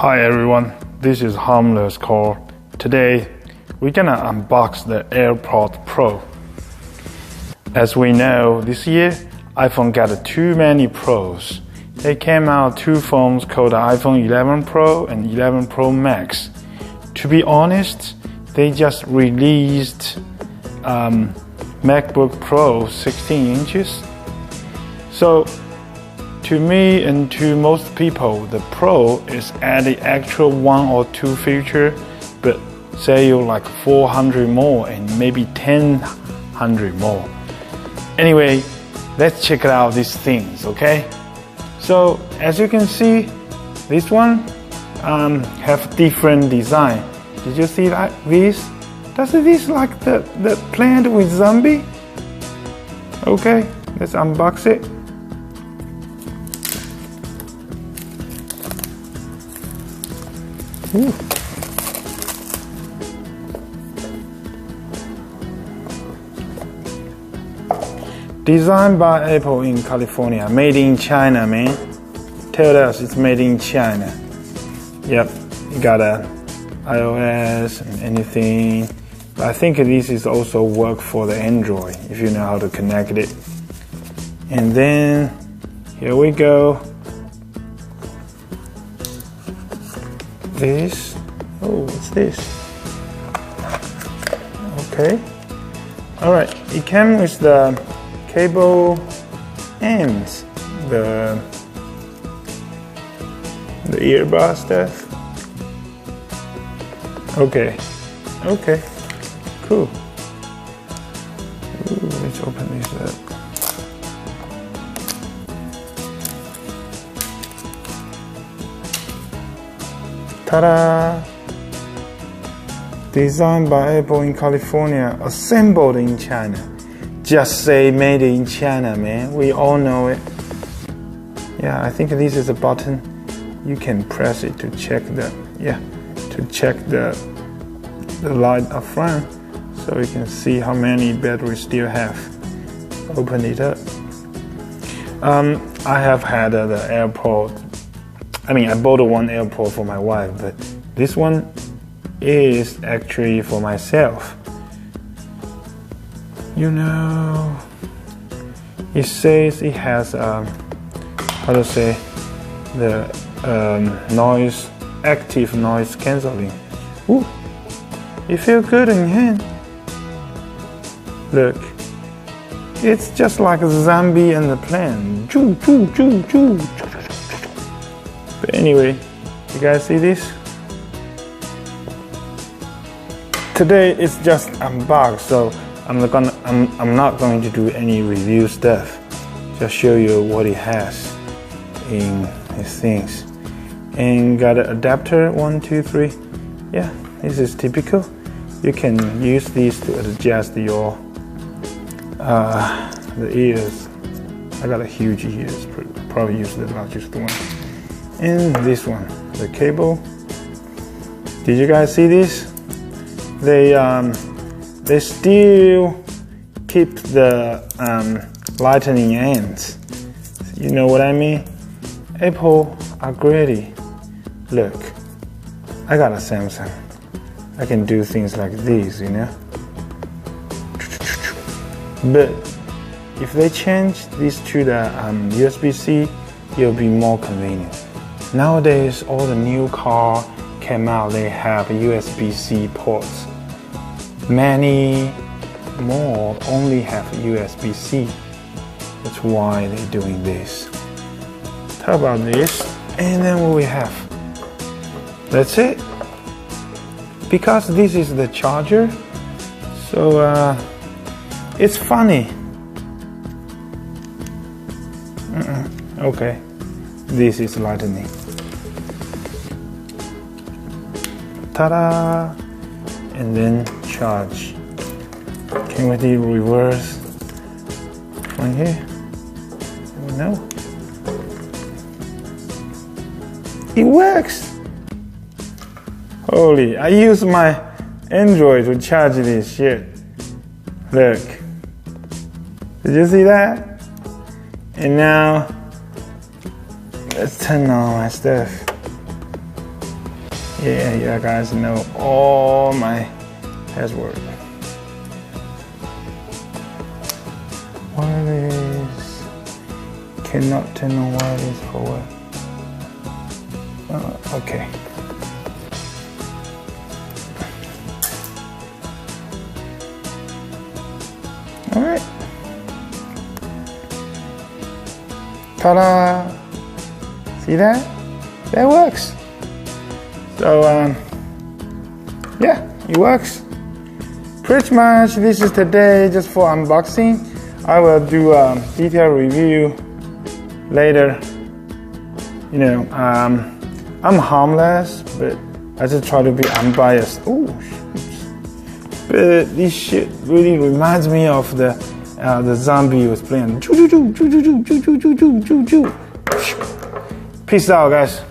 Hi everyone, this is Harmless Core. Today we're gonna unbox the Airpod Pro. As we know, this year iPhone got too many Pros. They came out two phones called iPhone 11 Pro and 11 Pro Max. To be honest, they just released MacBook Pro 16 inches. So to me and to most people, the Pro is adding actual one or two feature, but say you like 400 more and maybe 1,000 more. Anyway, let's check out these things, okay? So as you can see, this one have different design. Did you see that? Does this like the plant with zombie? Okay, let's unbox it. Ooh. Designed by Apple in California, made in China, man. Tell us it's made in China. Yep, you got a iOS and anything. But I think this is also work for the Android if you know how to connect it. And then here we go. This, what's this? Okay, all right. It came with the cable ends, the earbud stuff. Okay, cool. Ooh, let's open this up. Ta-da! Designed by Apple in California, assembled in China. Just say made in China, man. We all know it. Yeah, I think this is a button. You can press it to check the light up front, so you can see how many batteries still have. Open it up. I have had the Airpod. I bought one Airpod for my wife, but this one is actually for myself. You know, it says it has the active noise cancelling. Ooh, it feels good in your hand. Look, it's just like a zombie and the plane. Choo, choo, choo, choo. But anyway, you guys see this? Today it's just unboxed, so I'm not going to do any review stuff. Just show you what it has in these things. And got an adapter, 1, 2, 3. Yeah, this is typical. You can use these to adjust your the ears. I got a huge ears, probably use the largest one. And this one, the cable. Did you guys see this? They still keep the lightning ends. You know what I mean? Apple are greedy. Look, I got a Samsung. I can do things like these, you know. But if they change this to the USB-C, it'll be more convenient. Nowadays, all the new car came out, they have USB-C ports. Many more only have USB-C. That's why they're doing this. How about this? And then what we have? That's it. Because this is the charger, so it's funny. Okay, this is lightning. Ta-da! And then charge. Can we do reverse from here? No. It works! Holy, I use my Android to charge this shit. Look. Did you see that? And now, let's turn on my stuff. Yeah, you guys know all my password. Wireless. Cannot turn on wireless forward. Okay. All right. Ta-da! See that? That works. So yeah, it works. Pretty much this is today just for unboxing. I will do a detailed review later. You know, I'm harmless, but I just try to be unbiased. Oh, but this shit really reminds me of the zombie was playing. Peace out, guys.